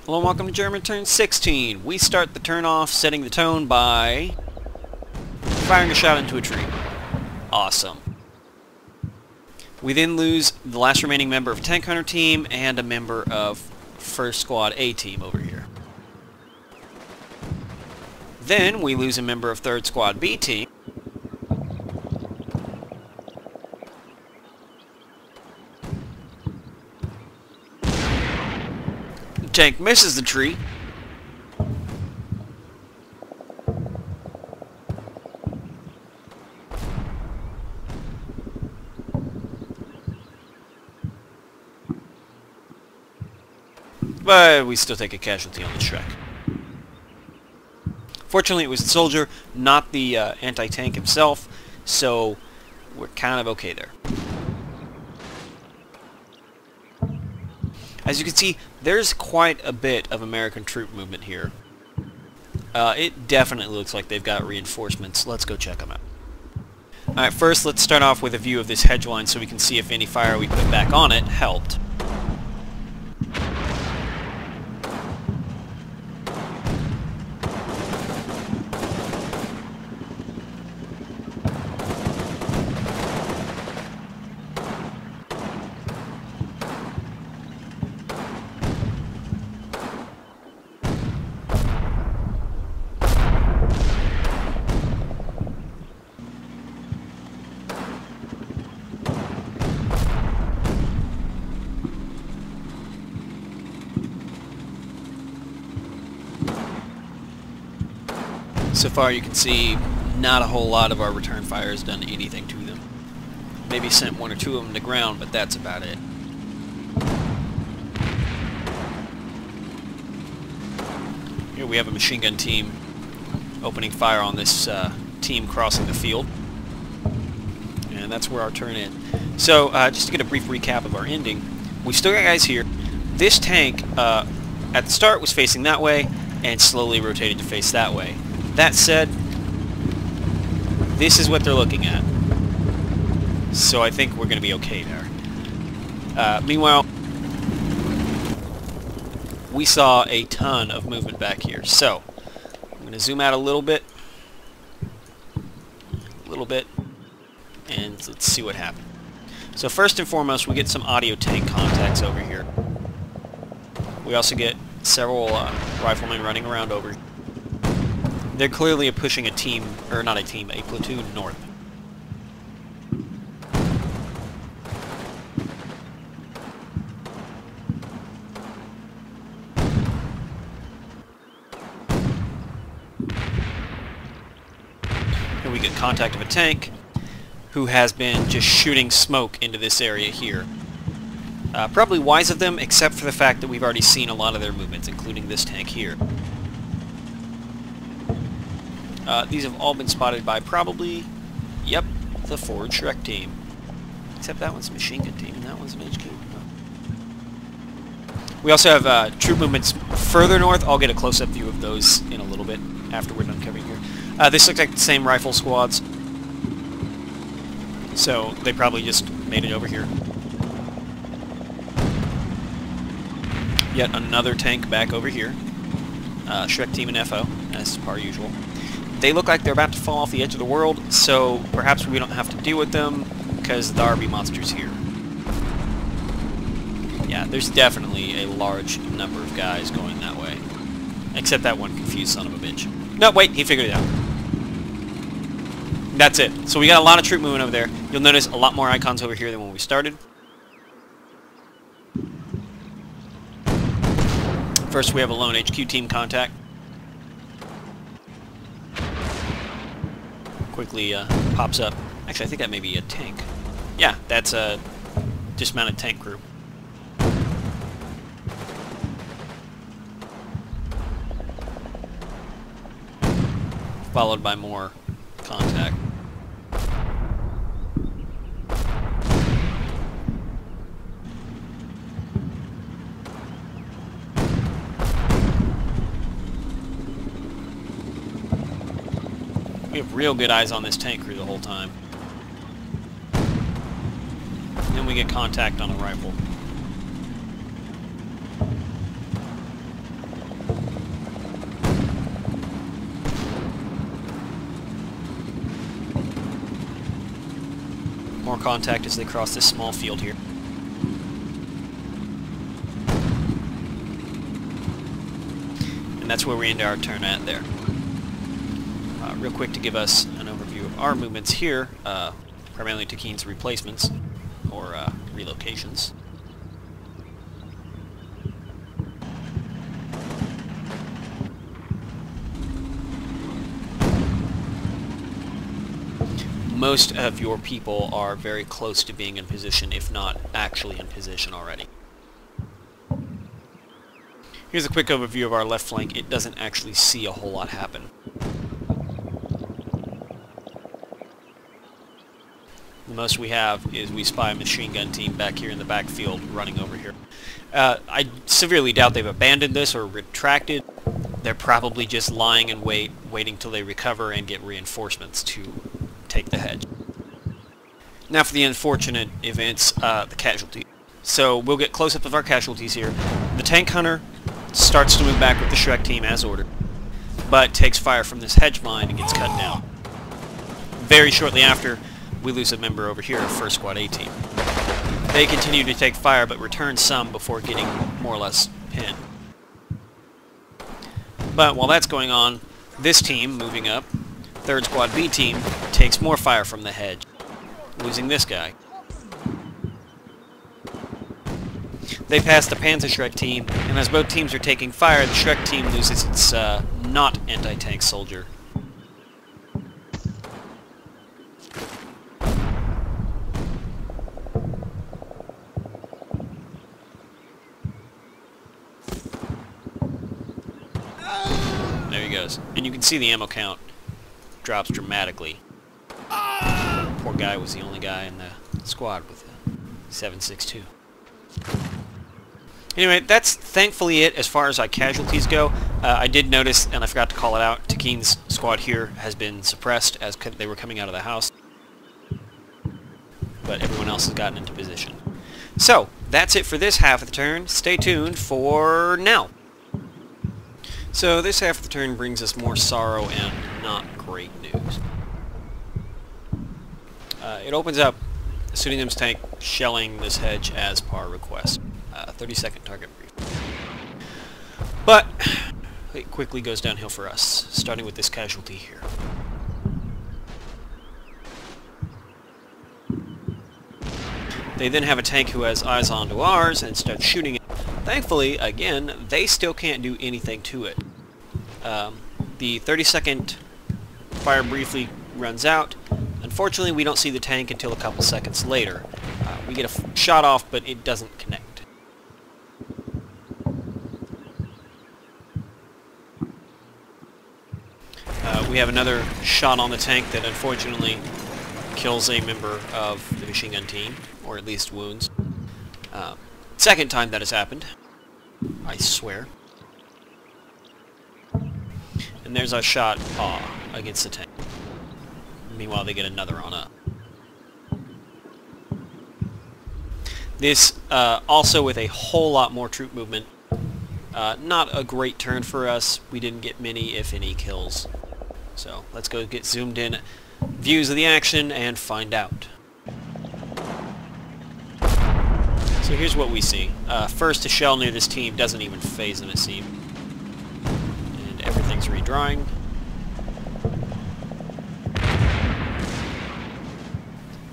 Hello and welcome to German Turn 16. We start the turn off setting the tone by firing a shot into a tree. Awesome. We then lose the last remaining member of Tank Hunter team and a member of First Squad A team over here. Then we lose a member of Third Squad B team. The tank misses the tree. But we still take a casualty on the Shrek. Fortunately, it was the soldier, not the anti-tank himself, so we're kind of okay there. As you can see, there's quite a bit of American troop movement here. It definitely looks like they've got reinforcements. Let's go check them out. Alright, first let's start off with a view of this hedge line so we can see if any fire we put back on it helped. So far you can see not a whole lot of our return fire has done anything to them. Maybe sent one or two of them to ground, but that's about it. Here we have a machine gun team opening fire on this team crossing the field. And that's where our turn ends. So just to get a brief recap of our ending, we still got guys here. This tank at the start was facing that way and slowly rotated to face that way. That said, this is what they're looking at. So I think we're going to be okay there. Meanwhile, we saw a ton of movement back here. So I'm going to zoom out a little bit, and let's see what happened. So first and foremost, we get some audio tank contacts over here. We also get several riflemen running around over here. They're clearly pushing a team, or not a team, a platoon north. Here we get contact of a tank who has been just shooting smoke into this area here. Probably wise of them, except for the fact that we've already seen a lot of their movements, including this tank here. These have all been spotted by probably, yep, the forward Shrek team. Except that one's a machine gun team and that one's an HQ. We also have troop movements further north. I'll get a close-up view of those in a little bit after we're done covering here. This looks like the same rifle squads. So they probably just made it over here. Yet another tank back over here. Shrek team and FO, as per usual. They look like they're about to fall off the edge of the world, so perhaps we don't have to deal with them because the RB monster's here. Yeah, there's definitely a large number of guys going that way. Except that one confused son of a bitch. No, wait, he figured it out. That's it. So we got a lot of troop movement over there. You'll notice a lot more icons over here than when we started. First we have a lone HQ team contact. Quickly pops up. Actually, I think that may be a tank. Yeah, that's a dismounted tank crew. Followed by more contact. We have real good eyes on this tank crew the whole time. And then we get contact on a rifle. contact as they cross this small field here. And that's where we end our turn at there. Real quick to give us an overview of our movements here, primarily Takeen's replacements, or relocations. Most of your people are very close to being in position, if not actually in position already. Here's a quick overview of our left flank. It doesn't actually see a whole lot happen. The most we have is we spy a machine gun team back here in the backfield running over here. I severely doubt they've abandoned this or retracted. They're probably just lying in wait, waiting till they recover and get reinforcements to take the hedge. Now for the unfortunate events, the casualty. So we'll get close-up of our casualties here. The tank hunter starts to move back with the Shrek team as ordered, but takes fire from this hedge mine and gets cut down. Very shortly after, we lose a member over here of 1st Squad A team. They continue to take fire, but return some before getting more or less pinned. But while that's going on, this team, moving up, 3rd Squad B team, takes more fire from the hedge, losing this guy. They pass the Panzer Shrek team, and as both teams are taking fire, the Shrek team loses its not anti-tank soldier. There he goes. And you can see the ammo count drops dramatically. Poor guy was the only guy in the squad with a 7.62. Anyway, that's thankfully it as far as our casualties go. I did notice, and I forgot to call it out, Takeen's squad here has been suppressed as they were coming out of the house. But everyone else has gotten into position. So, that's it for this half of the turn. Stay tuned for now. So this half of the turn brings us more sorrow and not great news. It opens up Pseudonym's tank shelling this hedge as par request. 30-second target brief. But it quickly goes downhill for us, starting with this casualty here. They then have a tank who has eyes onto ours and starts shooting it. Thankfully, again, they still can't do anything to it. The 30-second fire briefly runs out. Unfortunately, we don't see the tank until a couple seconds later. We get a shot off, but it doesn't connect. We have another shot on the tank that unfortunately kills a member of the machine gun team, or at least wounds. Second time that has happened, I swear. And there's our shot against the tank. Meanwhile, they get another on up. This also with a whole lot more troop movement. Not a great turn for us. We didn't get many, if any, kills. So let's go get zoomed in views of the action and find out. So here's what we see. First, a shell near this team doesn't even phase them, it seems. And everything's redrawing.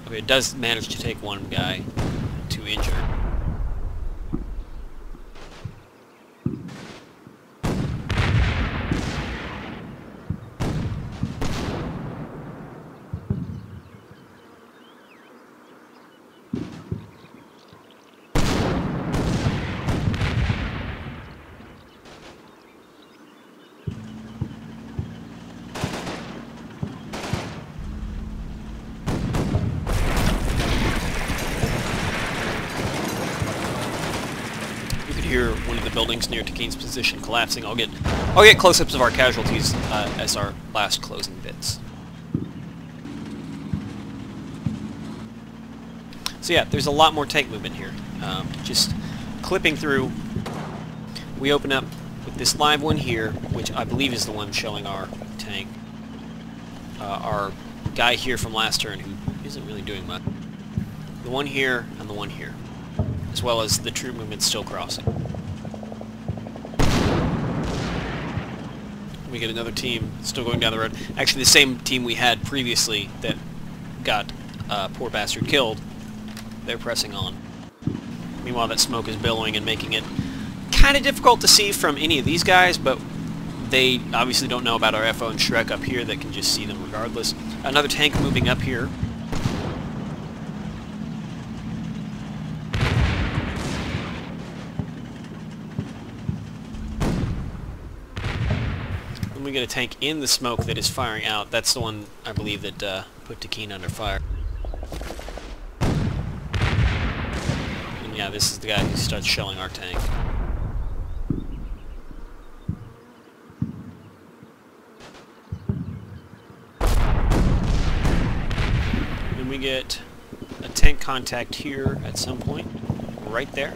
Okay, it does manage to take one guy to injure. Hear one of the buildings near Takeen's position collapsing. I'll get close-ups of our casualties as our last closing bits. So yeah, there's a lot more tank movement here. Just clipping through, we open up with this live one here, which I believe is the one showing our tank. Our guy here from last turn, who isn't really doing much. The one here and the one here, as well as the troop movement still crossing. We get another team still going down the road. Actually, the same team we had previously that got poor bastard killed. They're pressing on. Meanwhile, that smoke is billowing and making it kind of difficult to see from any of these guys, but they obviously don't know about our FO and Shrek up here that can just see them regardless. Another tank moving up here. Then we get a tank in the smoke that is firing out. That's the one, I believe, that put Takeen under fire. And yeah, this is the guy who starts shelling our tank. Then we get a tank contact here at some point, right there.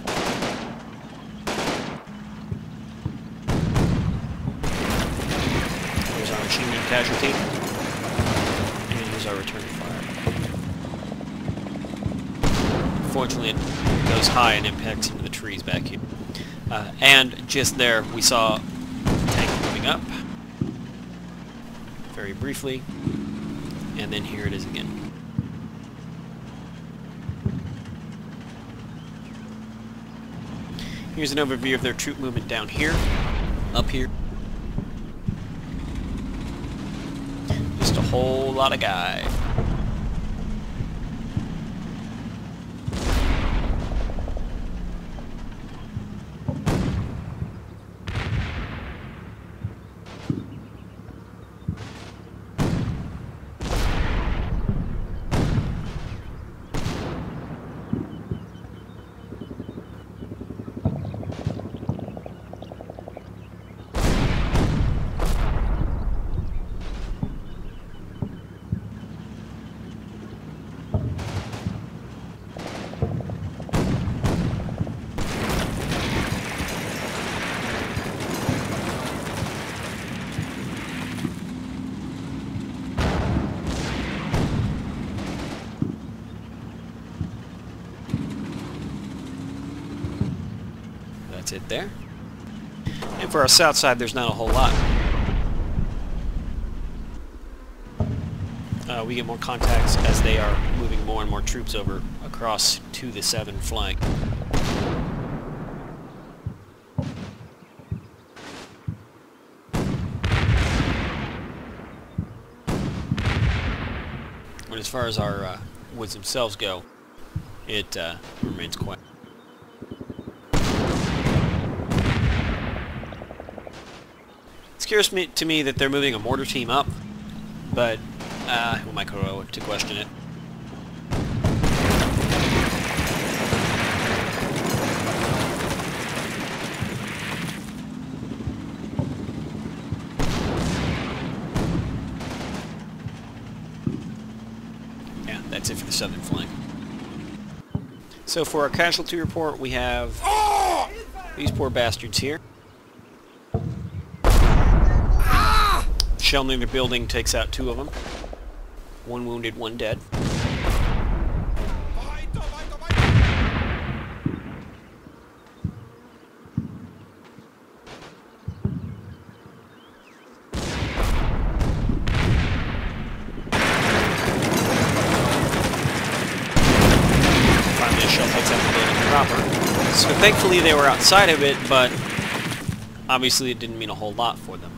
Here's our machine gun casualty, and here's our return fire. Fortunately, it goes high and impacts into the trees back here. And just there, we saw the tank moving up, very briefly, and then here it is again. Here's an overview of their troop movement down here, up here. Just a whole lot of guys. That's it there. And for our south side, there's not a whole lot. We get more contacts as they are moving more and more troops over across to the southern flank. And as far as our woods themselves go, it remains quiet. It's curious to me that they're moving a mortar team up, but who am I to question it? Yeah, that's it for the southern flank. So for our casualty report, we have these poor bastards here. Shell near the building takes out 2 of them. 1 wounded, 1 dead. Finally a shell takes out the building proper. So thankfully they were outside of it, but obviously it didn't mean a whole lot for them.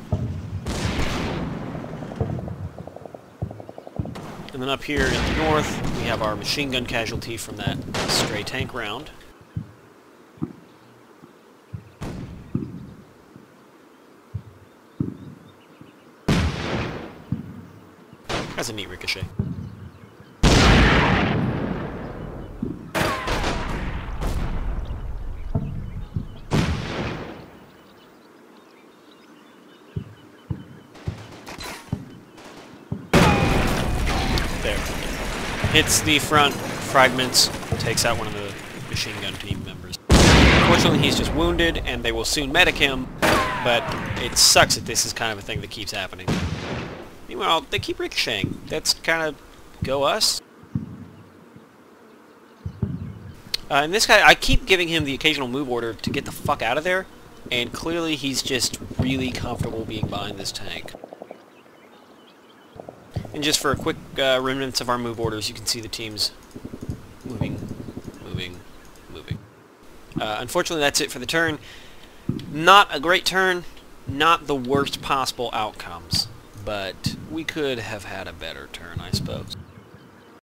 And then up here in the north, we have our machine gun casualty from that stray tank round. That's a neat ricochet. There. Hits the front, fragments, takes out one of the machine gun team members. Unfortunately, he's just wounded, and they will soon medic him, but it sucks that this is kind of a thing that keeps happening. Meanwhile, they keep ricocheting. That's kind of go us. And this guy, I keep giving him the occasional move order to get the fuck out of there, and clearly he's just really comfortable being behind this tank. And just for a quick remnants of our move orders, you can see the teams moving, moving, moving. Unfortunately, that's it for the turn. Not a great turn, not the worst possible outcomes, but we could have had a better turn, I suppose.